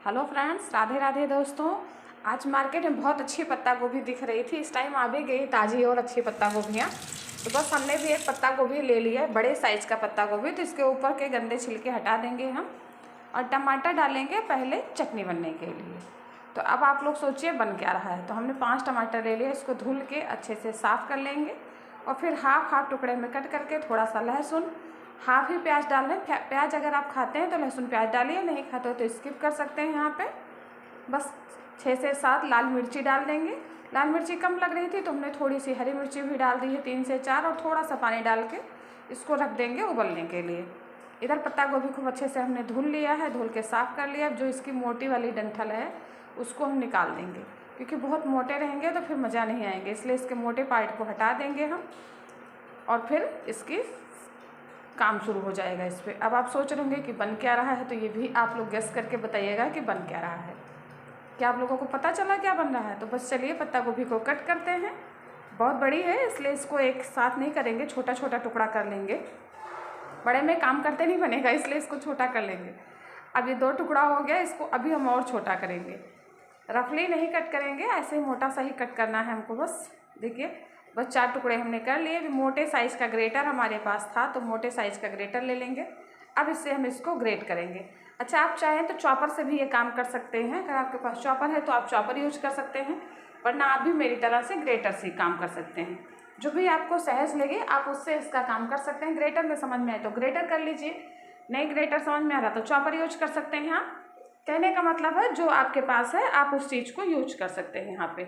Hello friends, Radhe Radhe दोस्तों। आज market में बहुत अच्छी पत्ता गोभी दिख रही थी। इस टाइम आ भी गई ताज़ी और अच्छी पत्ता गोभियाँ। तो बस हमने भी एक पत्ता गोभी ले लिया है, बड़े साइज़ का पत्ता गोभी। तो इसके ऊपर के गंदे छिलके हटा देंगे हम, और टमाटर डालेंगे पहले चटनी बनने के लिए। तो अब आप लोग सोचिए बन क्या रहा है। तो हमने 5 टमाटर ले लिए, इसको धुल के अच्छे से साफ़ कर लेंगे और फिर हाफ टुकड़े में कट करके थोड़ा सा लहसुन, हाफ ही प्याज डाल रहे हैं। प्याज अगर आप खाते हैं तो लहसुन प्याज डालिए, नहीं खाते हो तो स्किप कर सकते हैं। यहाँ पे बस 6 से 7 लाल मिर्ची डाल देंगे। लाल मिर्ची कम लग रही थी तो हमने थोड़ी सी हरी मिर्ची भी डाल दी है, 3 से 4, और थोड़ा सा पानी डाल के इसको रख देंगे उबलने के लिए। इधर पत्ता गोभी खूब अच्छे से हमने धुल लिया है, धुल के साफ़ कर लिया। अब जो इसकी मोटी वाली डंठल है उसको हम निकाल देंगे, क्योंकि बहुत मोटे रहेंगे तो फिर मज़ा नहीं आएंगे, इसलिए इसके मोटे पार्ट को हटा देंगे हम, और फिर इसकी काम शुरू हो जाएगा इस पर। अब आप सोच रहे होंगे कि बन क्या रहा है, तो ये भी आप लोग गेस करके बताइएगा कि बन क्या रहा है। क्या आप लोगों को पता चला क्या बन रहा है? तो बस चलिए पत्ता गोभी को कट करते हैं। बहुत बड़ी है इसलिए इसको एक साथ नहीं करेंगे, छोटा छोटा टुकड़ा कर लेंगे। बड़े में काम करते नहीं बनेगा, इसलिए इसको छोटा कर लेंगे। अब ये 2 टुकड़ा हो गया, इसको अभी हम और छोटा करेंगे। रफली नहीं कट करेंगे, ऐसे ही मोटा सा ही कट करना है हमको। बस देखिए, बस 4 टुकड़े हमने कर लिए। अभी मोटे साइज़ का ग्रेटर हमारे पास था तो मोटे साइज़ का ग्रेटर ले लेंगे। अब इससे हम इसको ग्रेट करेंगे। अच्छा, आप चाहें तो चॉपर से भी ये काम कर सकते हैं। अगर आपके पास चॉपर है तो आप चॉपर यूज कर सकते हैं, वरना आप भी मेरी तरह से ग्रेटर से काम कर सकते हैं। जो भी आपको सहज लगे आप उससे इसका काम कर सकते हैं। ग्रेटर में समझ में आए तो ग्रेटर कर लीजिए, नहीं ग्रेटर समझ में आ रहा तो चॉपर यूज कर सकते हैं आप। कहने का मतलब है जो आपके पास है आप उस चीज़ को यूज कर सकते हैं यहाँ पे।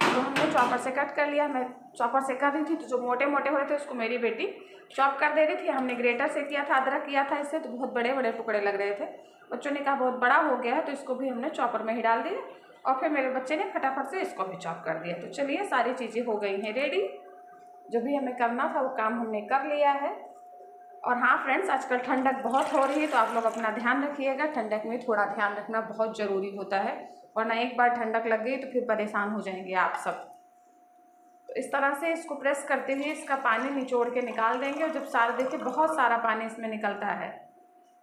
तो हमने चॉपर से कट कर लिया। मैं चॉपर से कर रही थी तो जो मोटे मोटे हो रहे थे उसको मेरी बेटी चॉप कर दे रही थी। हमने ग्रेटर से किया था, अदरक किया था इससे, तो बहुत बड़े बड़े टुकड़े लग रहे थे। बच्चों ने कहा बहुत बड़ा हो गया है, तो इसको भी हमने चॉपर में ही डाल दिया, और फिर मेरे बच्चे ने फटाफट से इसको भी चॉप कर दिया। तो चलिए सारी चीज़ें हो गई हैं रेडी। जो भी हमें करना था वो काम हमने कर लिया है। और हाँ फ्रेंड्स, आजकल ठंडक बहुत हो रही है तो आप लोग अपना ध्यान रखिएगा। ठंडक में थोड़ा ध्यान रखना बहुत ज़रूरी होता है, वरना एक बार ठंडक लग गई तो फिर परेशान हो जाएंगे आप सब। तो इस तरह से इसको प्रेस करते हुए इसका पानी निचोड़ के निकाल देंगे। और जब सारा, देखिए बहुत सारा पानी इसमें निकलता है।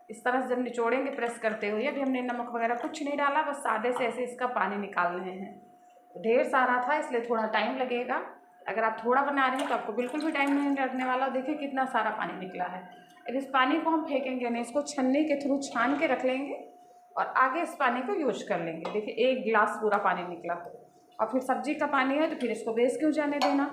इस तरह से जब निचोड़ेंगे प्रेस करते हुए, अभी हमने नमक वगैरह कुछ नहीं डाला, बस सादे से ऐसे इसका पानी निकाल रहे हैं। तो ढेर सारा था इसलिए थोड़ा टाइम लगेगा। अगर आप थोड़ा बना रहे हैं तो आपको बिल्कुल भी टाइम नहीं लगने वाला। देखिए कितना सारा पानी निकला है। अब इस पानी को हम फेंकेंगे नहीं, इसको छन्नी के थ्रू छान के रख लेंगे और आगे इस पानी को यूज कर लेंगे। देखिए 1 गिलास पूरा पानी निकला। और फिर सब्जी का पानी है तो फिर इसको वेस्ट क्यों जाने देना।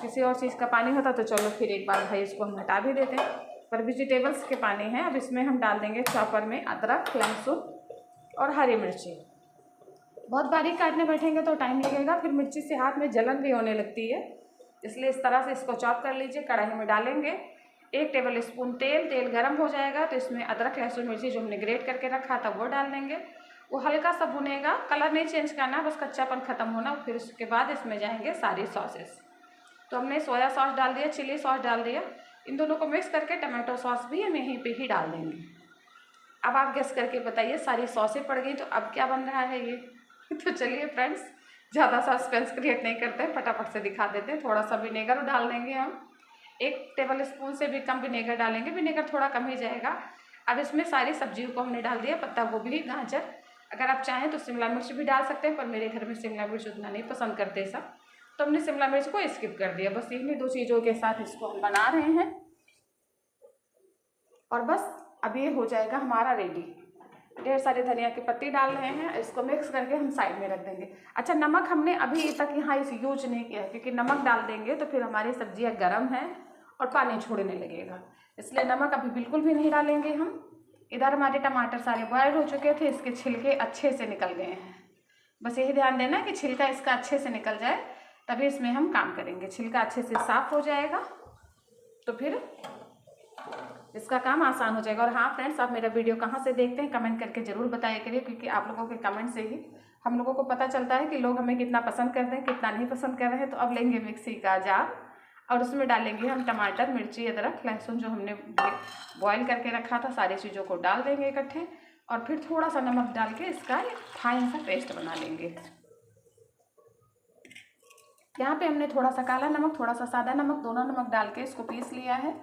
किसी और चीज़ का पानी होता तो चलो फिर एक बार भाई इसको हम हटा भी देते हैं, पर वेजिटेबल्स के पानी है। अब इसमें हम डाल देंगे चॉपर में अदरक, लहसुन और हरी मिर्ची। बहुत बारीक काटने बैठेंगे तो टाइम लगेगा, फिर मिर्ची से हाथ में जलन भी होने लगती है, इसलिए इस तरह से इसको चॉप कर लीजिए। कढ़ाई में डालेंगे 1 टेबल स्पून तेल। तेल गर्म हो जाएगा तो इसमें अदरक, लहसुन, मिर्ची जो हमने ग्रेट करके रखा था वो डाल देंगे। वो हल्का सा भुनेगा, कलर नहीं चेंज करना, बस कच्चापन ख़त्म होना। फिर उसके बाद इसमें जाएंगे सारी सॉसेस। तो हमने सोया सॉस डाल दिया, चिली सॉस डाल दिया। इन दोनों को मिक्स करके टमाटो सॉस भी हम यहीं पे ही डाल देंगे। अब आप गेस करके बताइए, सारी सॉसें पड़ गई तो अब क्या बन रहा है ये। तो चलिए फ्रेंड्स, ज़्यादा सस्पेंस क्रिएट नहीं करते हैं, फटाफट से दिखा देते हैं। थोड़ा सा विनेगर डाल देंगे हम, 1 टेबल स्पून से भी कम विनेगर डालेंगे, विनेगर थोड़ा कम ही जाएगा। अब इसमें सारी सब्जियों को हमने डाल दिया, पत्ता गोभी, गाजर। अगर आप चाहें तो शिमला मिर्च भी डाल सकते हैं, पर मेरे घर में शिमला मिर्च उतना नहीं पसंद करते सब, तो हमने शिमला मिर्च को स्किप कर दिया। बस इन्हीं 2 चीज़ों के साथ इसको हम बना रहे हैं, और बस अब ये हो जाएगा हमारा रेडी। ढेर सारे धनिया की पत्ती डाल रहे हैं, इसको मिक्स करके हम साइड में रख देंगे। अच्छा, नमक हमने अभी तक यहाँ इस यूज नहीं किया, क्योंकि नमक डाल देंगे तो फिर हमारी सब्जियाँ गर्म हैं और पानी छोड़ने लगेगा, इसलिए नमक अभी बिल्कुल भी नहीं डालेंगे हम। इधर हमारे टमाटर सारे बॉयल हो चुके थे, इसके छिलके अच्छे से निकल गए हैं। बस यही ध्यान देना कि छिलका इसका अच्छे से निकल जाए, तभी इसमें हम काम करेंगे। छिलका अच्छे से साफ़ हो जाएगा तो फिर इसका काम आसान हो जाएगा। और हाँ फ्रेंड्स, आप मेरा वीडियो कहाँ से देखते हैं कमेंट करके ज़रूर बताया करिए, क्योंकि आप लोगों के कमेंट से ही हम लोगों को पता चलता है कि लोग हमें कितना पसंद करते हैं, कितना नहीं पसंद कर रहे हैं। तो अब लेंगे मिक्सी का जार और उसमें डालेंगे हम टमाटर, मिर्ची, अदरक, लहसुन जो हमने बॉयल करके रखा था, सारी चीज़ों को डाल देंगे इकट्ठे, और फिर थोड़ा सा नमक डाल के इसका एक फाइन सा पेस्ट बना लेंगे। यहाँ पे हमने थोड़ा सा काला नमक, थोड़ा सा सादा नमक, दोनों नमक डाल के इसको पीस लिया है।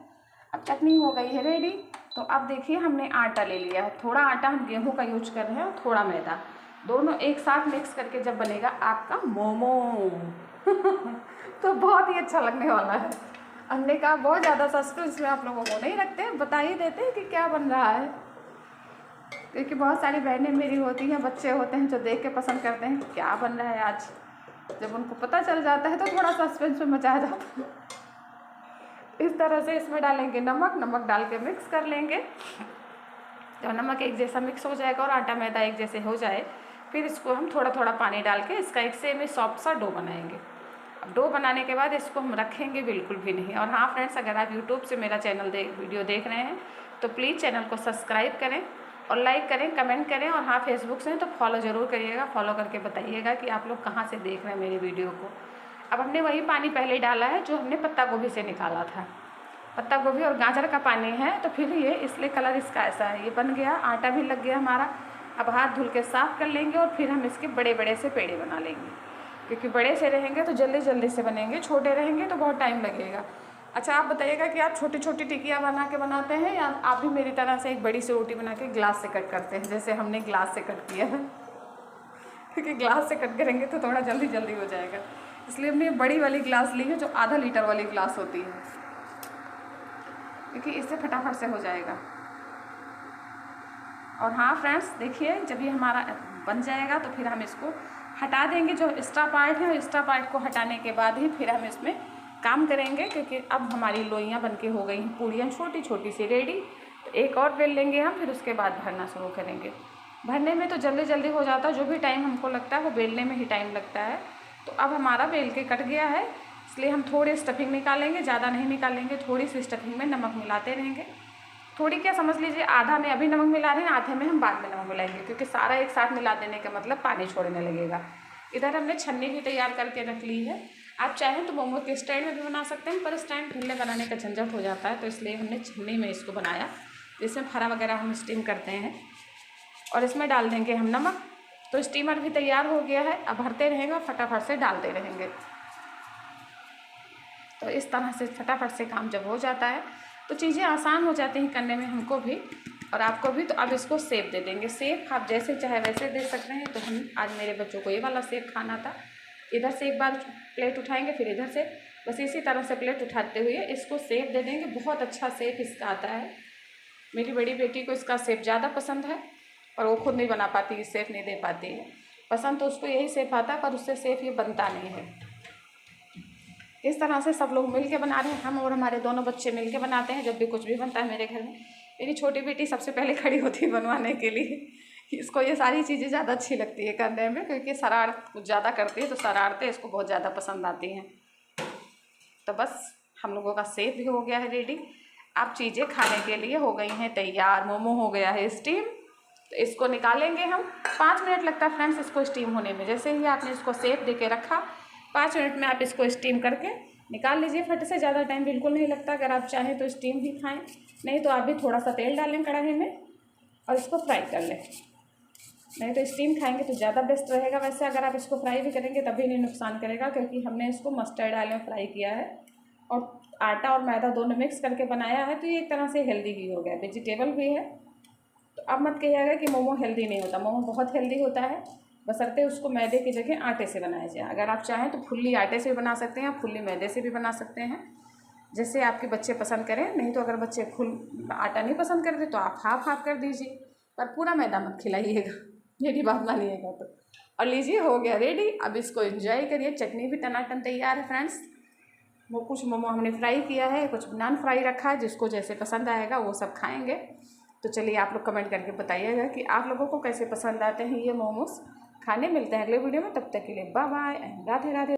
अब चटनी हो गई है रेडी। तो अब देखिए हमने आटा ले लिया है, थोड़ा आटा हम गेहूं का यूज कर रहे हैं और थोड़ा मैदा, दोनों एक साथ मिक्स करके जब बनेगा आपका मोमो तो बहुत ही अच्छा लगने वाला है। हमने कहा बहुत ज़्यादा सस्पेंस में आप लोगों को नहीं रखते, बता ही देते हैं कि क्या बन रहा है, क्योंकि बहुत सारी बहनें मेरी होती हैं, बच्चे होते हैं जो देख के पसंद करते हैं क्या बन रहा है आज। जब उनको पता चल जाता है तो थोड़ा सस्पेंस में मचा जाता है। इस तरह से इसमें डालेंगे नमक, नमक डाल के मिक्स कर लेंगे। जब नमक एक जैसा मिक्स हो जाएगा और आटा मैदा एक जैसे हो जाए, फिर इसको हम थोड़ा थोड़ा पानी डाल के इसका एक सेमी सॉफ्ट सा डो बनाएंगे। अब डो बनाने के बाद इसको हम रखेंगे बिल्कुल भी नहीं। और हाँ फ्रेंड्स, अगर आप यूट्यूब से मेरा वीडियो देख रहे हैं तो प्लीज़ चैनल को सब्सक्राइब करें और लाइक करें, कमेंट करें। और हाँ, फेसबुक से हैं तो फॉलो ज़रूर करिएगा, फॉलो करके बताइएगा कि आप लोग कहाँ से देख रहे हैं मेरी वीडियो को। अब हमने वही पानी पहले डाला है जो हमने पत्ता गोभी से निकाला था। पत्ता गोभी और गाजर का पानी है, तो फिर ये इसलिए कलर इसका ऐसा है। ये बन गया, आटा भी लग गया हमारा। अब हाथ धुल के साफ़ कर लेंगे और फिर हम इसके बड़े बड़े से पेड़े बना लेंगे, क्योंकि बड़े से रहेंगे तो जल्दी जल्दी से बनेंगे, छोटे रहेंगे तो बहुत टाइम लगेगा। अच्छा, आप बताइएगा कि आप छोटी छोटी टिकिया बना के बनाते हैं या आप भी मेरी तरह से एक बड़ी सी रोटी बना के ग्लास से कट करते हैं, जैसे हमने ग्लास से कट किया है। क्योंकि ग्लास से कट करेंगे तो थोड़ा जल्दी जल्दी हो जाएगा, इसलिए हमने बड़ी वाली ग्लास ली है जो आधा लीटर वाली ग्लास होती है, क्योंकि इससे फटाफट से हो जाएगा। और हाँ फ्रेंड्स, देखिए जब ये हमारा बन जाएगा तो फिर हम इसको हटा देंगे, जो एक्स्ट्रा पार्ट है एक्स्ट्रा पार्ट को हटाने के बाद ही फिर हम इसमें काम करेंगे, क्योंकि अब हमारी लोइयाँ बनके हो गई हैं, पूड़ियाँ छोटी छोटी सी रेडी। तो एक और बेल लेंगे हम, फिर उसके बाद भरना शुरू करेंगे। भरने में तो जल्दी जल्दी हो जाता है, जो भी टाइम हमको लगता है वो बेलने में ही टाइम लगता है। तो अब हमारा बेल के कट गया है, इसलिए हम थोड़ी स्टफिंग निकालेंगे, ज़्यादा नहीं निकालेंगे। थोड़ी सी स्टफिंग में नमक मिलाते रहेंगे, थोड़ी क्या समझ लीजिए, आधा में अभी नमक मिला रहे हैं, आधे में हम बाद में नमक मिलाएंगे, क्योंकि सारा एक साथ मिला देने का मतलब पानी छोड़ने लगेगा। इधर हमने छन्नी भी तैयार करके रख ली है। आप चाहें तो मोमो के स्टैंड में भी बना सकते हैं, पर स्टैंड ढीले बनाने का झंझट हो जाता है, तो इसलिए हमने छन्नी में इसको बनाया। इसमें फरा वगैरह हम स्टीम करते हैं और इसमें डाल देंगे हम नमक। तो स्टीमर भी तैयार हो गया है, अब भरते रहेंगे और फटाफट से डालते रहेंगे। तो इस तरह से फटाफट से काम जब हो जाता है तो चीज़ें आसान हो जाती हैं करने में, हमको भी और आपको भी। तो अब इसको सेब दे देंगे। सेब आप जैसे चाहे वैसे दे सकते हैं। तो हम आज मेरे बच्चों को ये वाला सेब खाना था, इधर से एक बार प्लेट उठाएंगे, फिर इधर से, बस इसी तरह से प्लेट उठाते हुए इसको सेब दे देंगे। बहुत अच्छा सेब इसका आता है। मेरी बड़ी बेटी को इसका सेब ज़्यादा पसंद है और वो खुद नहीं बना पाती, सेब नहीं दे पाती है। पसंद तो उसको यही सेब आता है, पर उससे सेब ये बनता नहीं है। इस तरह से सब लोग मिल के बना रहे हैं, हम और हमारे दोनों बच्चे मिल के बनाते हैं जब भी कुछ भी बनता है मेरे घर में। मेरी छोटी बेटी सबसे पहले खड़ी होती है बनवाने के लिए। इसको ये सारी चीज़ें ज़्यादा अच्छी लगती है करने में, क्योंकि शरारत कुछ ज़्यादा करती है, तो शरारतें इसको बहुत ज़्यादा पसंद आती हैं। तो बस हम लोगों का सेब भी हो गया है रेडी। अब चीज़ें खाने के लिए हो गई हैं तैयार। मोमो हो गया है स्टीम, तो इसको निकालेंगे हम। 5 मिनट लगता है फ्रेंड्स इसको स्टीम होने में। जैसे ही आपने इसको सेब दे के रखा, 5 मिनट में आप इसको स्टीम करके निकाल लीजिए फट से। ज़्यादा टाइम बिल्कुल नहीं लगता। अगर आप चाहें तो स्टीम ही खाएं, नहीं तो आप भी थोड़ा सा तेल डालें कढ़ाई में और इसको फ्राई कर लें। नहीं तो स्टीम खाएंगे तो ज़्यादा बेस्ट रहेगा। वैसे अगर आप इसको फ्राई भी करेंगे तभी नहीं नुकसान करेगा, क्योंकि हमने इसको मस्टर्ड ऑयल में फ्राई किया है और आटा और मैदा दोनों मिक्स करके बनाया है, तो ये एक तरह से हेल्दी भी हो गया, वेजिटेबल भी है। तो अब मत कहिएगा कि मोमो हेल्दी नहीं होता, मोमो बहुत हेल्दी होता है, बशर्ते उसको मैदे की जगह आटे से बनाया जाए। अगर आप चाहें तो फुल्ली आटे से भी बना सकते हैं, फुल्ली मैदे से भी बना सकते हैं, जैसे आपके बच्चे पसंद करें। नहीं तो अगर बच्चे फुल आटा नहीं पसंद करते तो आप हाफ हाफ कर दीजिए, पर पूरा मैदा मत खिलाइएगा, मेरी बात मानिएगा तो। और लीजिए, हो गया रेडी। अब इसको एंजॉय करिए। चटनी भी टनाटन तैयार है फ्रेंड्स। वो कुछ मोमो हमने फ्राई किया है, कुछ नॉन फ्राई रखा है, जिसको जैसे पसंद आएगा वो सब खाएंगे। तो चलिए आप लोग कमेंट करके बताइएगा कि आप लोगों को कैसे पसंद आते हैं ये मोमोज खाने। मिलते हैं अगले वीडियो में, तब तक के लिए bye bye and Radhe Radhe.